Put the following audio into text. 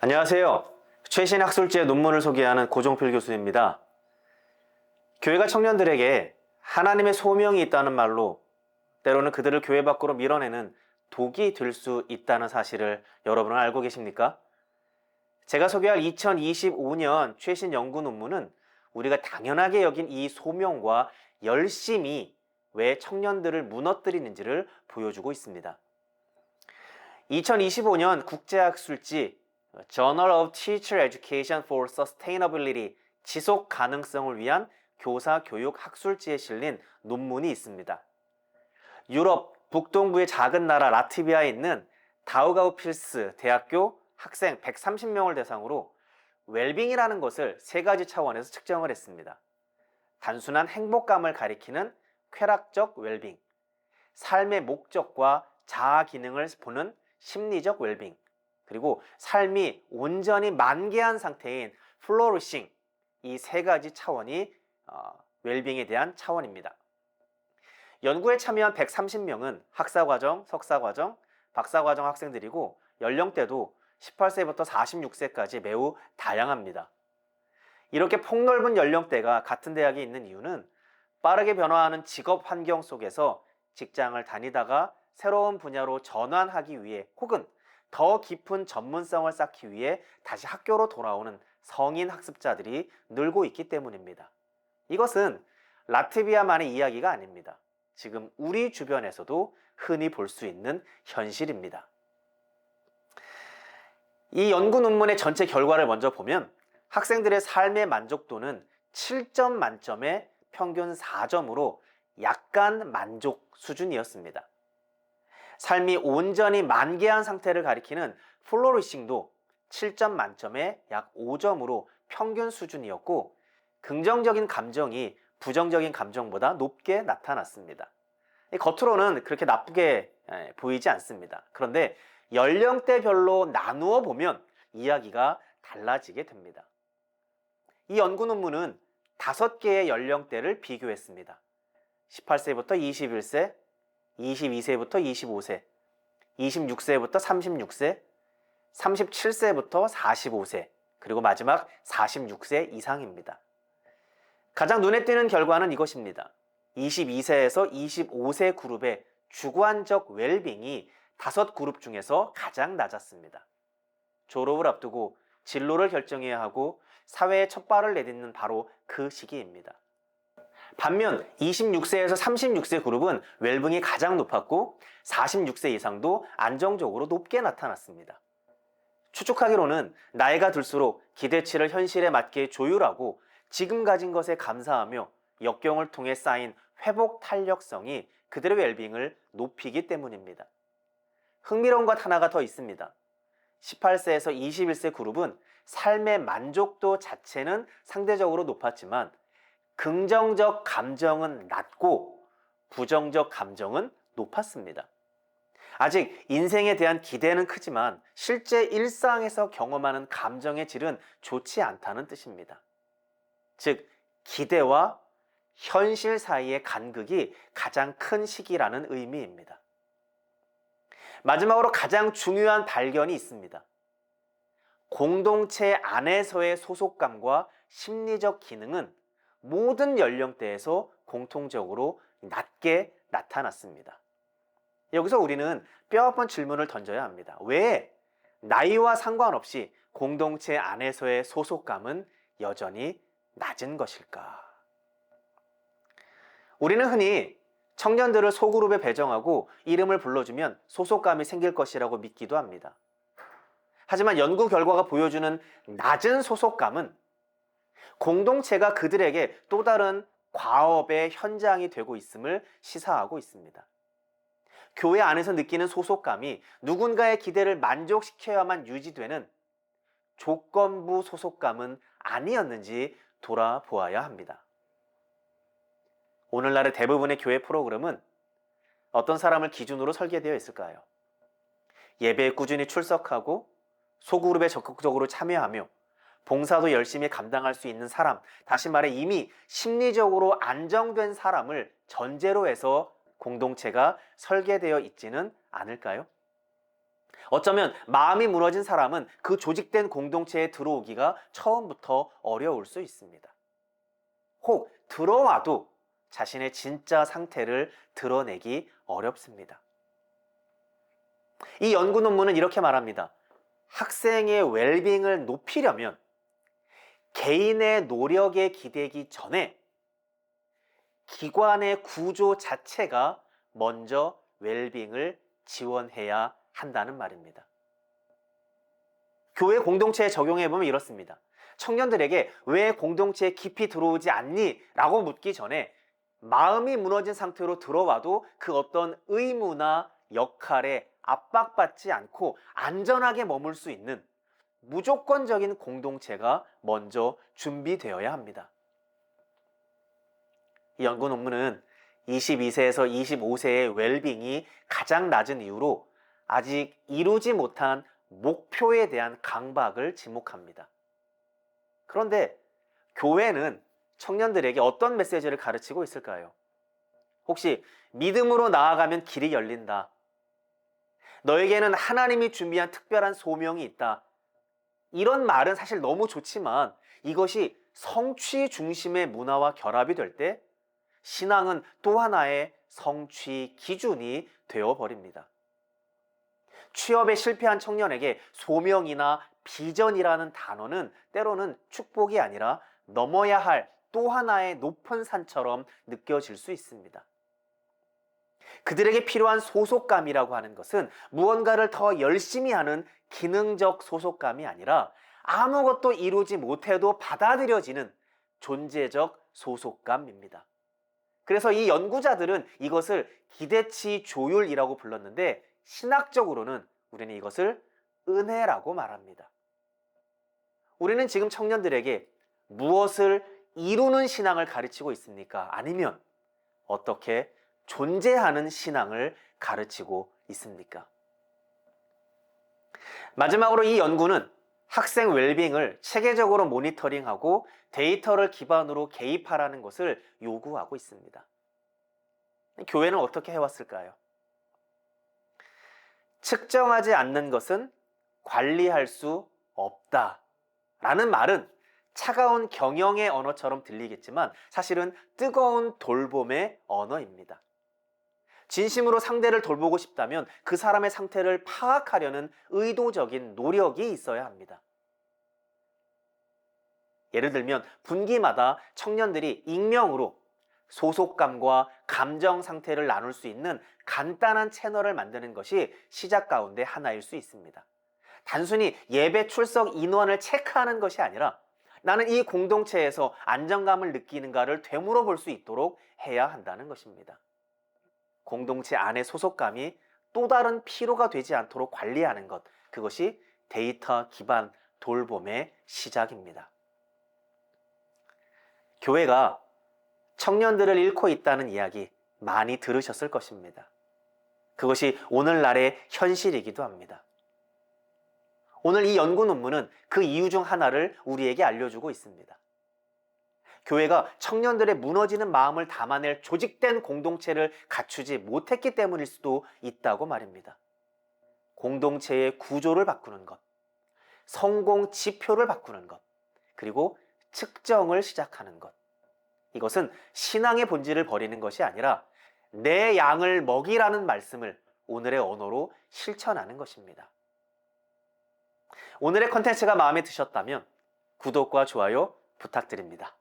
안녕하세요. 최신 학술지의 논문을 소개하는 고종필 교수입니다. 교회가 청년들에게 하나님의 소명이 있다는 말로 때로는 그들을 교회 밖으로 밀어내는 독이 될 수 있다는 사실을 여러분은 알고 계십니까? 제가 소개할 2025년 최신 연구 논문은 우리가 당연하게 여긴 이 소명과 열심이 왜 청년들을 무너뜨리는지를 보여주고 있습니다. 2025년 국제학술지 Journal of Teacher Education for Sustainability 지속 가능성을 위한 교사 교육 학술지에 실린 논문이 있습니다. 유럽 북동부의 작은 나라 라트비아에 있는 다우가우필스 대학교 학생 130명을 대상으로 웰빙이라는 것을 세 가지 차원에서 측정을 했습니다. 단순한 행복감을 가리키는 쾌락적 웰빙, 삶의 목적과 자아 기능을 보는 심리적 웰빙, 그리고 삶이 온전히 만개한 상태인 플로리싱, 이 세 가지 차원이 웰빙에 대한 차원입니다. 연구에 참여한 130명은 학사과정, 석사과정, 박사과정 학생들이고 연령대도 18세부터 46세까지 매우 다양합니다. 이렇게 폭넓은 연령대가 같은 대학에 있는 이유는 빠르게 변화하는 직업 환경 속에서 직장을 다니다가 새로운 분야로 전환하기 위해 혹은 더 깊은 전문성을 쌓기 위해 다시 학교로 돌아오는 성인 학습자들이 늘고 있기 때문입니다. 이것은 라트비아만의 이야기가 아닙니다. 지금 우리 주변에서도 흔히 볼 수 있는 현실입니다. 이 연구 논문의 전체 결과를 먼저 보면 학생들의 삶의 만족도는 7점 만점에 평균 4점으로 약간 만족 수준이었습니다. 삶이 온전히 만개한 상태를 가리키는 플로리싱도 7점 만점에 약 5점으로 평균 수준이었고 긍정적인 감정이 부정적인 감정보다 높게 나타났습니다. 겉으로는 그렇게 나쁘게 보이지 않습니다. 그런데 연령대별로 나누어 보면 이야기가 달라지게 됩니다. 이 연구 논문은 5개의 연령대를 비교했습니다. 18세부터 21세, 22세부터 25세, 26세부터 36세, 37세부터 45세, 그리고 마지막 46세 이상입니다. 가장 눈에 띄는 결과는 이것입니다. 22세에서 25세 그룹의 주관적 웰빙이 5그룹 중에서 가장 낮았습니다. 졸업을 앞두고 진로를 결정해야 하고 사회에 첫 발을 내딛는 바로 그 시기입니다. 반면 26세에서 36세 그룹은 웰빙이 가장 높았고 46세 이상도 안정적으로 높게 나타났습니다. 추측하기로는 나이가 들수록 기대치를 현실에 맞게 조율하고 지금 가진 것에 감사하며 역경을 통해 쌓인 회복 탄력성이 그들의 웰빙을 높이기 때문입니다. 흥미로운 것 하나가 더 있습니다. 18세에서 21세 그룹은 삶의 만족도 자체는 상대적으로 높았지만 긍정적 감정은 낮고 부정적 감정은 높았습니다. 아직 인생에 대한 기대는 크지만 실제 일상에서 경험하는 감정의 질은 좋지 않다는 뜻입니다. 즉, 기대와 현실 사이의 간극이 가장 큰 시기라는 의미입니다. 마지막으로 가장 중요한 발견이 있습니다. 공동체 안에서의 소속감과 심리적 기능은 모든 연령대에서 공통적으로 낮게 나타났습니다. 여기서 우리는 뼈아픈 질문을 던져야 합니다. 왜 나이와 상관없이 공동체 안에서의 소속감은 여전히 낮은 것일까? 우리는 흔히 청년들을 소그룹에 배정하고 이름을 불러주면 소속감이 생길 것이라고 믿기도 합니다. 하지만 연구 결과가 보여주는 낮은 소속감은 공동체가 그들에게 또 다른 과업의 현장이 되고 있음을 시사하고 있습니다. 교회 안에서 느끼는 소속감이 누군가의 기대를 만족시켜야만 유지되는 조건부 소속감은 아니었는지 돌아보아야 합니다. 오늘날의 대부분의 교회 프로그램은 어떤 사람을 기준으로 설계되어 있을까요? 예배에 꾸준히 출석하고 소그룹에 적극적으로 참여하며 봉사도 열심히 감당할 수 있는 사람, 다시 말해 이미 심리적으로 안정된 사람을 전제로 해서 공동체가 설계되어 있지는 않을까요? 어쩌면 마음이 무너진 사람은 그 조직된 공동체에 들어오기가 처음부터 어려울 수 있습니다. 혹 들어와도 자신의 진짜 상태를 드러내기 어렵습니다. 이 연구 논문은 이렇게 말합니다. 학생의 웰빙을 높이려면 개인의 노력에 기대기 전에 기관의 구조 자체가 먼저 웰빙을 지원해야 한다는 말입니다. 교회 공동체에 적용해 보면 이렇습니다. 청년들에게 왜 공동체에 깊이 들어오지 않니? 라고 묻기 전에 마음이 무너진 상태로 들어와도 그 어떤 의무나 역할에 압박받지 않고 안전하게 머물 수 있는 무조건적인 공동체가 먼저 준비되어야 합니다. 이 연구 논문은 22세에서 25세의 웰빙이 가장 낮은 이유로 아직 이루지 못한 목표에 대한 강박을 지목합니다. 그런데 교회는 청년들에게 어떤 메시지를 가르치고 있을까요? 혹시 믿음으로 나아가면 길이 열린다. 너에게는 하나님이 준비한 특별한 소명이 있다. 이런 말은 사실 너무 좋지만 이것이 성취 중심의 문화와 결합이 될 때 신앙은 또 하나의 성취 기준이 되어버립니다. 취업에 실패한 청년에게 소명이나 비전이라는 단어는 때로는 축복이 아니라 넘어야 할 또 하나의 높은 산처럼 느껴질 수 있습니다. 그들에게 필요한 소속감이라고 하는 것은 무언가를 더 열심히 하는 기능적 소속감이 아니라 아무것도 이루지 못해도 받아들여지는 존재적 소속감입니다. 그래서 이 연구자들은 이것을 기대치 조율이라고 불렀는데 신학적으로는 우리는 이것을 은혜라고 말합니다. 우리는 지금 청년들에게 무엇을 이루는 신앙을 가르치고 있습니까? 아니면 어떻게 존재하는 신앙을 가르치고 있습니까? 마지막으로 이 연구는 학생 웰빙을 체계적으로 모니터링하고 데이터를 기반으로 개입하라는 것을 요구하고 있습니다. 교회는 어떻게 해왔을까요? 측정하지 않는 것은 관리할 수 없다라는 말은 차가운 경영의 언어처럼 들리겠지만 사실은 뜨거운 돌봄의 언어입니다. 진심으로 상대를 돌보고 싶다면 그 사람의 상태를 파악하려는 의도적인 노력이 있어야 합니다. 예를 들면 분기마다 청년들이 익명으로 소속감과 감정 상태를 나눌 수 있는 간단한 채널을 만드는 것이 시작 가운데 하나일 수 있습니다. 단순히 예배 출석 인원을 체크하는 것이 아니라 나는 이 공동체에서 안정감을 느끼는가를 되물어 볼 수 있도록 해야 한다는 것입니다. 공동체 안의 소속감이 또 다른 피로가 되지 않도록 관리하는 것, 그것이 데이터 기반 돌봄의 시작입니다. 교회가 청년들을 잃고 있다는 이야기 많이 들으셨을 것입니다. 그것이 오늘날의 현실이기도 합니다. 오늘 이 연구 논문은 그 이유 중 하나를 우리에게 알려주고 있습니다. 교회가 청년들의 무너지는 마음을 담아낼 조직된 공동체를 갖추지 못했기 때문일 수도 있다고 말입니다. 공동체의 구조를 바꾸는 것, 성공 지표를 바꾸는 것, 그리고 측정을 시작하는 것. 이것은 신앙의 본질을 버리는 것이 아니라 내 양을 먹이라는 말씀을 오늘의 언어로 실천하는 것입니다. 오늘의 컨텐츠가 마음에 드셨다면 구독과 좋아요 부탁드립니다.